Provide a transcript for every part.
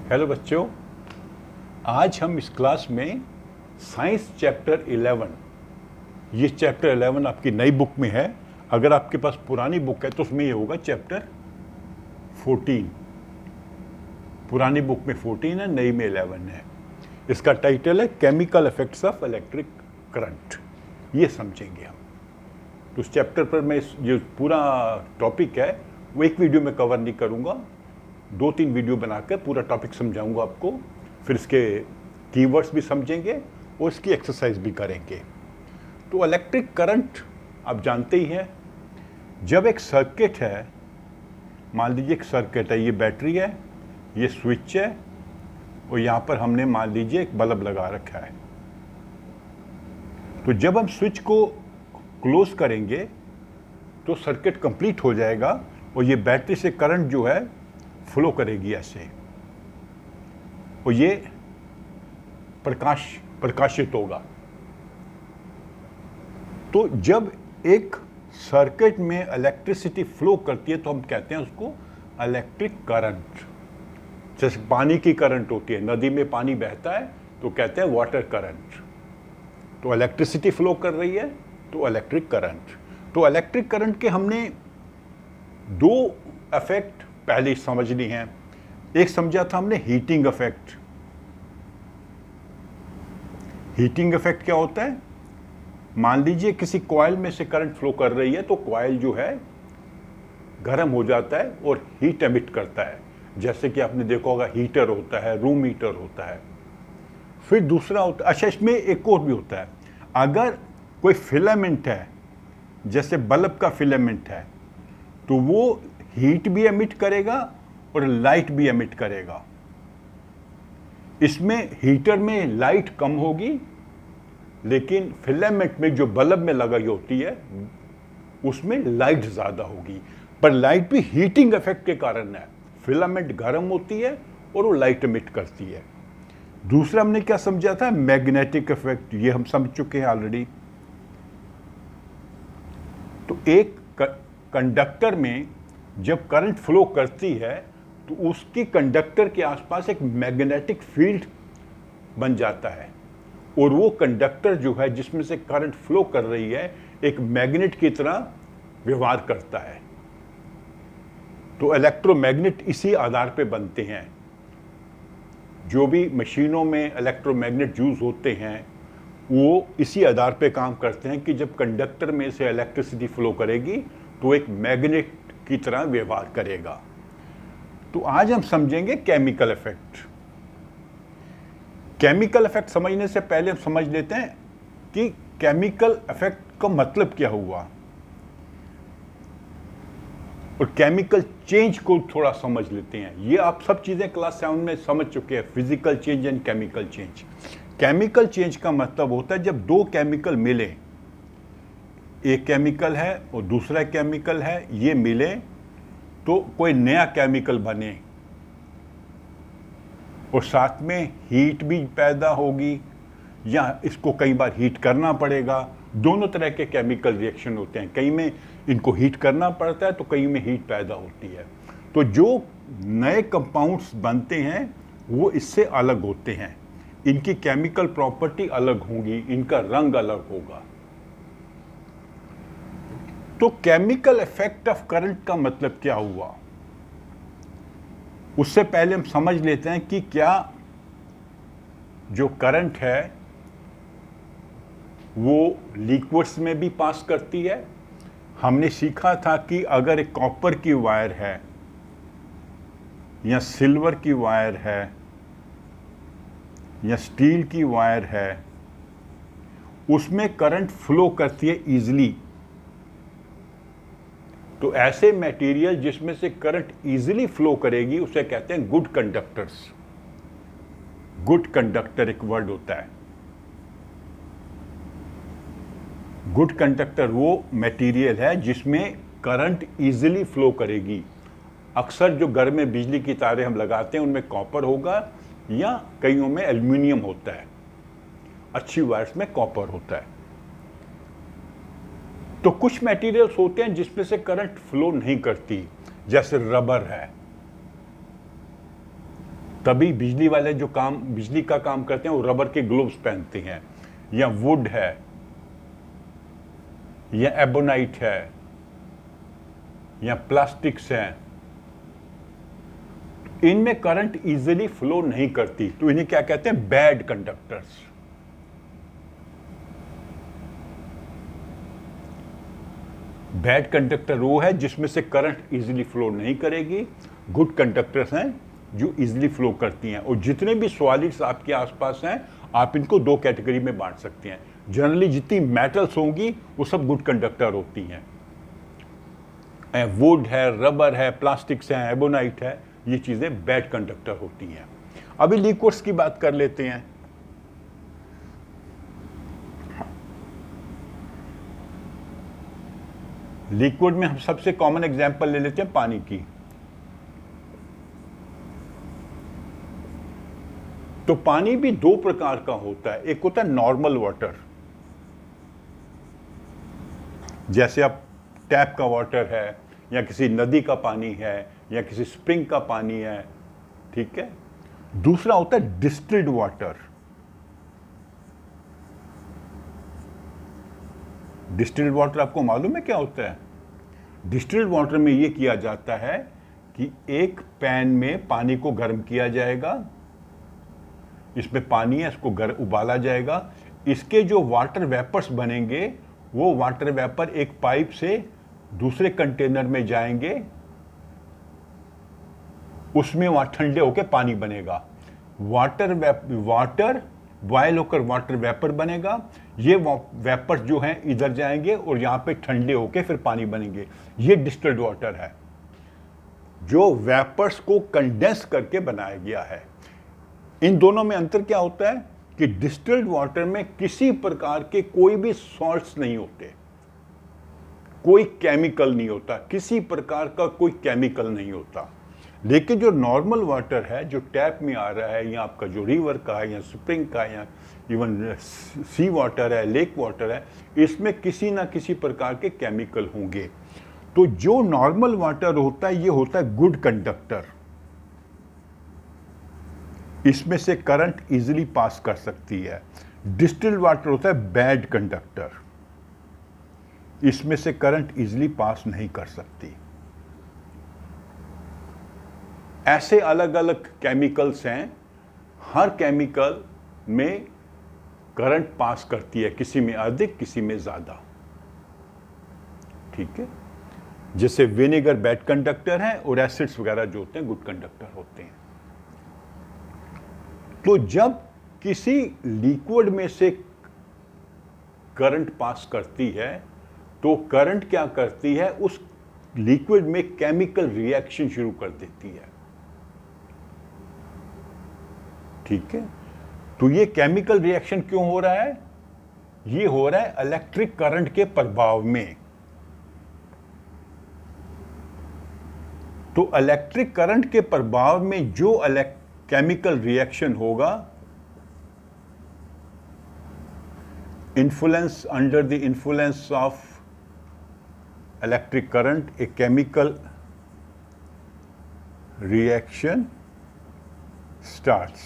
Hello बच्चों, आज हम इस क्लास में साइंस चैप्टर 11, ये चैप्टर 11 आपकी नई बुक में है। अगर आपके पास पुरानी बुक है तो उसमें ये होगा चैप्टर 14। पुरानी बुक में 14 है, नई में 11 है। इसका टाइटल है chemical effects of electric current. ये समझेंगे हम। तो उस चैप्टर पर मैं जो पूरा टॉपिक है वो एक वीडियो में कवर नहीं करूँगा, 2-3 वीडियो बनाकर पूरा टॉपिक समझाऊंगा आपको। फिर इसके कीवर्ड्स भी समझेंगे और इसकी एक्सरसाइज भी करेंगे। तो इलेक्ट्रिक करंट आप जानते ही हैं, जब एक सर्किट है, मान लीजिए एक सर्किट है, ये बैटरी है, ये स्विच है और यहाँ पर हमने मान लीजिए एक बल्ब लगा रखा है। तो जब हम स्विच को क्लोज करेंगे तो सर्किट कंप्लीट हो जाएगा और ये बैटरी से करंट जो है फ्लो करेगी ऐसे, और ये प्रकाशित होगा। तो जब एक सर्किट में इलेक्ट्रिसिटी फ्लो करती है तो हम कहते हैं उसको इलेक्ट्रिक करंट। जैसे पानी की करंट होती है, नदी में पानी बहता है तो कहते हैं वाटर करंट। तो इलेक्ट्रिसिटी फ्लो कर रही है तो इलेक्ट्रिक करंट। तो इलेक्ट्रिक करंट के हमने दो इफेक्ट पहले समझनी है। एक समझा था हमने हीटिंग इफेक्ट। हीटिंग इफेक्ट क्या होता है? मान लीजिए किसी कॉइल में से करंट फ्लो कर रही है तो कॉइल जो है गर्म हो जाता है और हीट एमिट करता है। जैसे कि आपने देखा होगा हीटर होता है, रूम हीटर होता है। फिर दूसरा होता है, अच्छा इसमें एक और भी होता है, अगर कोई फिलामेंट है, जैसे बल्ब का फिलामेंट है, तो वो हीट भी एमिट करेगा और लाइट भी एमिट करेगा। इसमें हीटर में लाइट कम होगी, लेकिन फिलामेंट में जो बल्ब में लगाई होती है उसमें लाइट ज़्यादा होगी। पर लाइट भी हीटिंग इफेक्ट के कारण है। फिलामेंट गर्म होती है और वो लाइट एमिट करती है। दूसरा हमने क्या समझा था? Magnetic effect. ये हम समझ चुके हैं ऑलरेडी। तो एक कंडक्टर में जब करंट फ्लो करती है तो उसकी कंडक्टर के आसपास एक मैग्नेटिक फील्ड बन जाता है, और वो कंडक्टर जो है जिसमें से करंट फ्लो कर रही है एक मैग्नेट की तरह व्यवहार करता है। तो इलेक्ट्रोमैग्नेट इसी आधार पे बनते हैं। जो भी मशीनों में इलेक्ट्रोमैग्नेट यूज होते हैं वो इसी आधार पे काम करते हैं कि जब कंडक्टर में से इलेक्ट्रिसिटी फ्लो करेगी तो एक मैग्नेट की तरह व्यवहार करेगा। तो आज हम समझेंगे केमिकल इफेक्ट। केमिकल इफेक्ट समझने से पहले हम समझ लेते हैं कि केमिकल इफेक्ट का मतलब क्या हुआ, और केमिकल चेंज को थोड़ा समझ लेते हैं। ये आप सब चीजें क्लास 7 में समझ चुके हैं, physical change and chemical change. Chemical change का मतलब होता है जब दो केमिकल मिले, एक केमिकल है और दूसरा केमिकल है, ये मिले तो कोई नया केमिकल बने और साथ में हीट भी पैदा होगी, या इसको कई बार हीट करना पड़ेगा। दोनों तरह के केमिकल रिएक्शन होते हैं, कई में इनको हीट करना पड़ता है तो कई में हीट पैदा होती है। तो जो नए कंपाउंड्स बनते हैं वो इससे अलग होते हैं, इनकी केमिकल प्रॉपर्टी अलग होगी, इनका रंग अलग होगा। तो केमिकल इफेक्ट ऑफ करंट का मतलब क्या हुआ, उससे पहले हम समझ लेते हैं कि क्या जो करंट है वो लिक्विड्स में भी पास करती है। हमने सीखा था कि अगर एक कॉपर की वायर है या सिल्वर की वायर है या स्टील की वायर है, उसमें करंट फ्लो करती है इजीली। तो ऐसे मटेरियल जिसमें से करंट इजीली फ्लो करेगी उसे कहते हैं गुड कंडक्टर्स। गुड कंडक्टर एक वर्ड होता है। गुड कंडक्टर वो मटेरियल है जिसमें करंट इजीली फ्लो करेगी। अक्सर जो घर में बिजली की तारें हम लगाते हैं उनमें कॉपर होगा या कईयों में एल्युमिनियम होता है। अच्छी वायर्स में कॉपर होता है। तो कुछ मटेरियल्स होते हैं जिसमें से करंट फ्लो नहीं करती, जैसे रबर है। तभी बिजली वाले जो काम बिजली का काम करते हैं वो रबर के ग्लोव्स पहनते हैं, या वुड है या एबोनाइट है या प्लास्टिक्स हैं, इनमें करंट इजीली फ्लो नहीं करती, तो इन्हें क्या कहते हैं? Bad conductors. बैड कंडक्टर वो है जिसमें से करंट इजीली फ्लो नहीं करेगी। गुड कंडक्टर्स हैं जो इजीली फ्लो करती हैं। और जितने भी सॉलिड्स आपके आसपास हैं, आप इनको दो कैटेगरी में बांट सकते हैं। जनरली जितनी मेटल्स होंगी वो सब गुड कंडक्टर होती हैं। वुड है, रबर है, प्लास्टिक्स हैं, एबोनाइट है, ये चीजें बैड कंडक्टर होती हैं। अभी लिक्विड्स की बात कर लेते हैं। लिक्विड में हम सबसे कॉमन एग्जांपल ले लेते हैं पानी की। तो पानी भी दो प्रकार का होता है। एक होता है नॉर्मल वाटर, जैसे अब टैप का वाटर है या किसी नदी का पानी है या किसी स्प्रिंग का पानी है, ठीक है। दूसरा होता है डिस्टिल्ड वाटर। डिस्टिल्ड वाटर आपको मालूम है क्या होता है? डिस्टिल्ड वाटर में यह किया जाता है कि एक पैन में पानी को गर्म किया जाएगा, इसमें पानी है, इसको उबाला जाएगा। इसके जो वाटर वेपर्स बनेंगे वो वाटर वेपर एक पाइप से दूसरे कंटेनर में जाएंगे, उसमें वहां ठंडे होकर पानी बनेगा। वाटर बॉयल होकर वाटर वेपर बनेगा। ये वेपर्स जो हैं इधर जाएंगे और यहां पे ठंडे होकर फिर पानी बनेंगे। ये डिस्टिल्ड वाटर है जो वेपर्स को कंडेंस करके बनाया गया है। इन दोनों में अंतर क्या होता है कि डिस्टिल्ड वाटर में किसी प्रकार के कोई भी सॉल्ट्स नहीं होते, कोई केमिकल नहीं होता, किसी प्रकार का कोई केमिकल नहीं होता। लेकिन जो नॉर्मल वाटर है, जो टैप में आ रहा है, या आपका जो रिवर का है या स्प्रिंग का है या इवन सी वाटर है, लेक वाटर है, इसमें किसी ना किसी प्रकार के केमिकल होंगे। तो जो नॉर्मल वाटर होता है ये होता है गुड कंडक्टर। इसमें से करंट इजीली पास कर सकती है। डिस्टिल्ड वाटर होता है बैड कंडक्टर, इसमें से करंट इजीली पास नहीं कर सकती। ऐसे अलग अलग केमिकल्स हैं, हर केमिकल में करंट पास करती है, किसी में अधिक किसी में ज्यादा, ठीक है। जैसे विनेगर बैड कंडक्टर है और एसिड्स वगैरह जो होते हैं गुड कंडक्टर होते हैं। तो जब किसी लिक्विड में से करंट पास करती है तो करंट क्या करती है, उस लिक्विड में केमिकल रिएक्शन शुरू कर देती है, ठीक है। तो ये केमिकल रिएक्शन क्यों हो रहा है? ये हो रहा है इलेक्ट्रिक करंट के प्रभाव में। तो इलेक्ट्रिक करंट के प्रभाव में जो केमिकल रिएक्शन होगा, influence under the influence of electric current, a chemical reaction starts.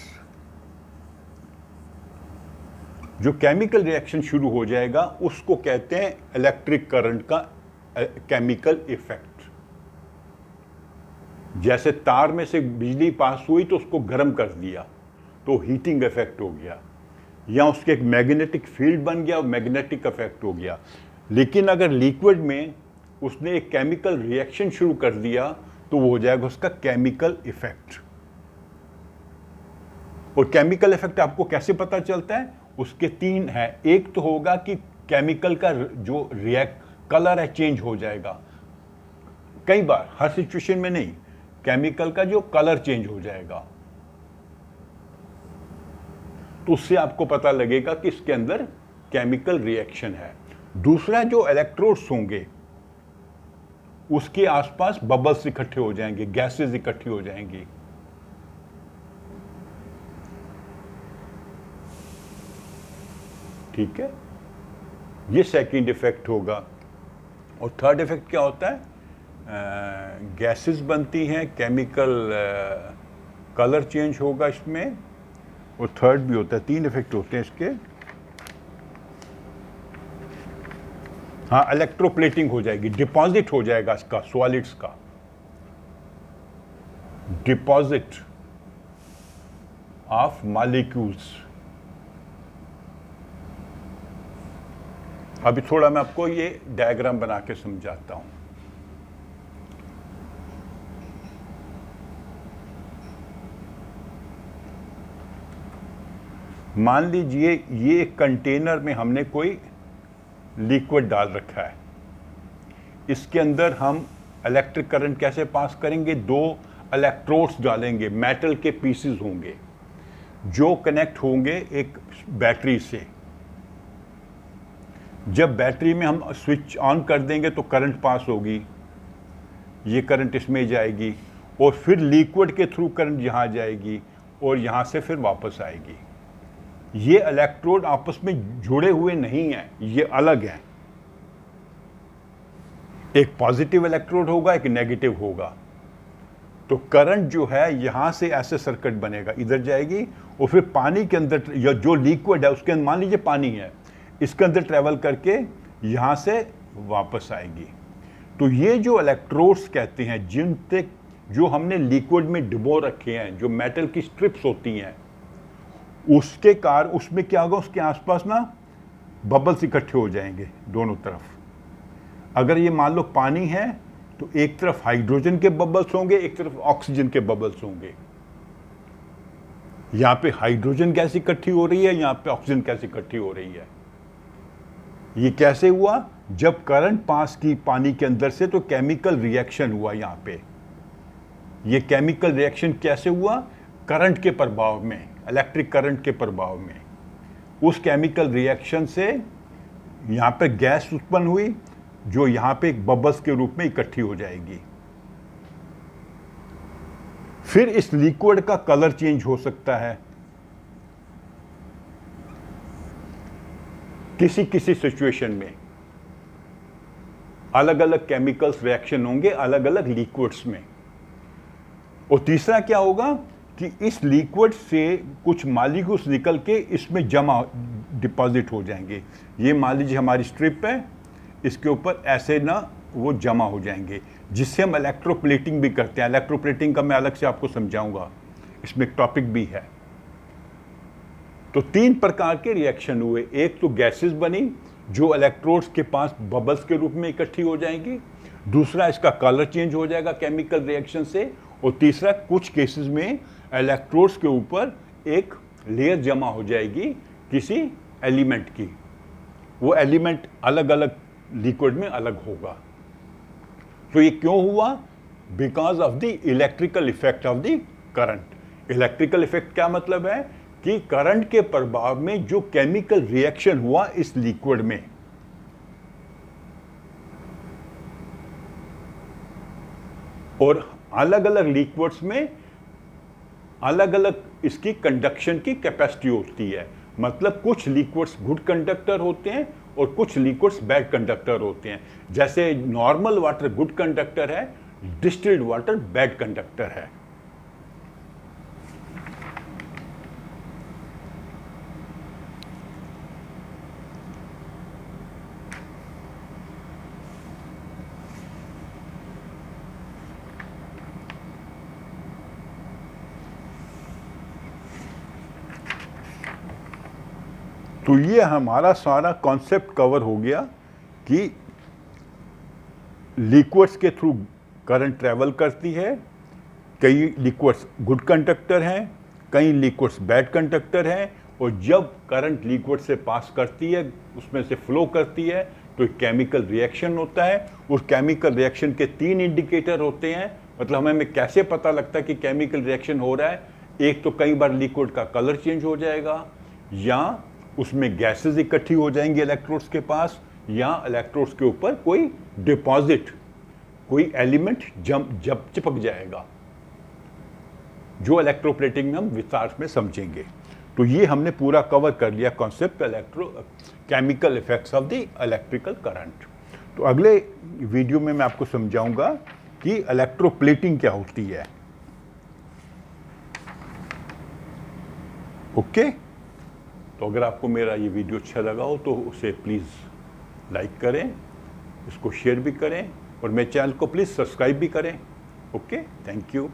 जो केमिकल रिएक्शन शुरू हो जाएगा उसको कहते हैं इलेक्ट्रिक करंट का केमिकल इफेक्ट। जैसे तार में से बिजली पास हुई तो उसको गर्म कर दिया तो हीटिंग इफेक्ट हो गया, या उसके एक मैग्नेटिक फील्ड बन गया, मैग्नेटिक इफेक्ट हो गया। लेकिन अगर लिक्विड में उसने एक केमिकल रिएक्शन शुरू कर दिया तो वो हो जाएगा उसका केमिकल इफेक्ट। और केमिकल इफेक्ट आपको कैसे पता चलता है? उसके तीन है। एक तो होगा कि केमिकल का जो कलर है चेंज हो जाएगा, कई बार, हर सिचुएशन में नहीं, केमिकल का जो कलर चेंज हो जाएगा, तो उससे आपको पता लगेगा कि इसके अंदर केमिकल रिएक्शन है। दूसरा, जो इलेक्ट्रोड्स होंगे उसके आसपास बबल्स इकट्ठे हो जाएंगे, गैसेस इकट्ठी हो जाएंगी, ठीक है। ये सेकंड इफेक्ट होगा। और थर्ड इफेक्ट क्या होता है? गैसेस बनती हैं, केमिकल कलर चेंज होगा इसमें, और थर्ड भी होता है, 3 इफेक्ट होते हैं इसके। हाँ, इलेक्ट्रोप्लेटिंग हो जाएगी, डिपॉजिट हो जाएगा इसका सॉलिड्स का, डिपॉजिट ऑफ मॉलिक्यूल्स। अभी थोड़ा मैं आपको ये डायग्राम बना के समझाता हूं। मान लीजिए ये एक कंटेनर में हमने कोई लिक्विड डाल रखा है, इसके अंदर हम इलेक्ट्रिक करंट कैसे पास करेंगे? 2 इलेक्ट्रोड्स डालेंगे, मेटल के पीसेस होंगे जो कनेक्ट होंगे एक बैटरी से। जब बैटरी में हम स्विच ऑन कर देंगे तो करंट पास होगी, ये करंट इसमें जाएगी और फिर लिक्विड के थ्रू करंट यहाँ जाएगी और यहाँ से फिर वापस आएगी। ये इलेक्ट्रोड आपस में जुड़े हुए नहीं हैं, ये अलग हैं। एक पॉजिटिव इलेक्ट्रोड होगा, एक नेगेटिव होगा। तो करंट जो है यहां से ऐसे सर्किट बनेगा, इधर जाएगी और फिर पानी के अंदर, या जो लिक्विड है उसके अंदर, मान लीजिए पानी है, इसके अंदर ट्रेवल करके यहां से वापस आएगी। तो ये जो इलेक्ट्रोड्स कहते हैं, जिन तक जो हमने लिक्विड में डुबो रखे हैं, जो मेटल की स्ट्रिप्स होती हैं, उसके कार उसमें क्या होगा, उसके आसपास ना बबल्स इकट्ठे हो जाएंगे दोनों तरफ। अगर ये मान लो पानी है तो एक तरफ हाइड्रोजन के बबल्स होंगे, एक तरफ ऑक्सीजन के बबल्स होंगे। यहां पे हाइड्रोजन गैस इकट्ठी हो रही है, यहां पे ऑक्सीजन गैस इकट्ठी हो रही है। ये कैसे हुआ? जब करंट पास की पानी के अंदर से तो केमिकल रिएक्शन हुआ। यहां पे ये केमिकल रिएक्शन कैसे हुआ? करंट के प्रभाव में, इलेक्ट्रिक करंट के प्रभाव में। उस केमिकल रिएक्शन से यहां पे गैस उत्पन्न हुई जो यहां पे एक बबल्स के रूप में इकट्ठी हो जाएगी। फिर इस लिक्विड का कलर चेंज हो सकता है किसी किसी सिचुएशन में। अलग अलग केमिकल्स रिएक्शन होंगे अलग अलग लिक्विड्स में। और तीसरा क्या होगा कि इस लिक्विड से कुछ मॉलिक्यूल्स निकल के इसमें जमा डिपॉजिट हो जाएंगे। ये मान लीजिए हमारी स्ट्रिप है, इसके ऊपर ऐसे ना वो जमा हो जाएंगे, जिससे हम इलेक्ट्रोप्लेटिंग भी करते हैं। इलेक्ट्रोप्लेटिंग का मैं अलग से आपको समझाऊंगा, इसमें एक टॉपिक भी है। तो 3 प्रकार के रिएक्शन हुए। एक तो गैसेस बनी जो इलेक्ट्रोड्स के पास बबल्स के रूप में इकट्ठी हो जाएंगी। दूसरा, इसका कलर चेंज हो जाएगा केमिकल रिएक्शन से। और तीसरा, कुछ केसेस में इलेक्ट्रोड्स के ऊपर एक लेयर जमा हो जाएगी किसी एलिमेंट की। वो एलिमेंट अलग अलग लिक्विड में अलग होगा। तो ये क्यों हुआ? Because of the electrical effect of the current. Electrical effect क्या मतलब है कि करंट के प्रभाव में जो केमिकल रिएक्शन हुआ इस लिक्विड में, और अलग अलग लिक्विड्स में अलग अलग इसकी कंडक्शन की कैपेसिटी होती है। मतलब कुछ लिक्विड्स गुड कंडक्टर होते हैं और कुछ लिक्विड्स बैड कंडक्टर होते हैं। जैसे नॉर्मल वाटर गुड कंडक्टर है, डिस्टिल्ड वाटर बैड कंडक्टर है। तो ये हमारा सारा कॉन्सेप्ट कवर हो गया कि लिक्विड्स के थ्रू करंट ट्रेवल करती है। कई लिक्विड्स गुड कंडक्टर हैं, कई लिक्विड्स बैड कंडक्टर हैं। और जब करंट लिक्विड से पास करती है, उसमें से फ्लो करती है, तो एक केमिकल रिएक्शन होता है। उस केमिकल रिएक्शन के 3 इंडिकेटर होते हैं। मतलब हमें कैसे पता लगता है कि केमिकल रिएक्शन हो रहा है? एक तो कई बार लिक्विड का कलर चेंज हो जाएगा, या उसमें गैसेस इकट्ठी हो जाएंगी इलेक्ट्रोड्स के पास, या इलेक्ट्रोड्स के ऊपर कोई डिपॉजिट, कोई एलिमेंट जब चिपक जाएगा, जो इलेक्ट्रोप्लेटिंग में हम विस्तार में समझेंगे। तो ये हमने पूरा कवर कर लिया concept chemical effects of the electrical current. तो अगले वीडियो में मैं आपको समझाऊंगा कि इलेक्ट्रोप्लेटिंग क्या होती है। ओके। तो अगर आपको मेरा ये वीडियो अच्छा लगा हो तो उसे प्लीज़ लाइक करें, इसको शेयर भी करें और मेरे चैनल को प्लीज़ सब्सक्राइब भी करें। Okay, thank you.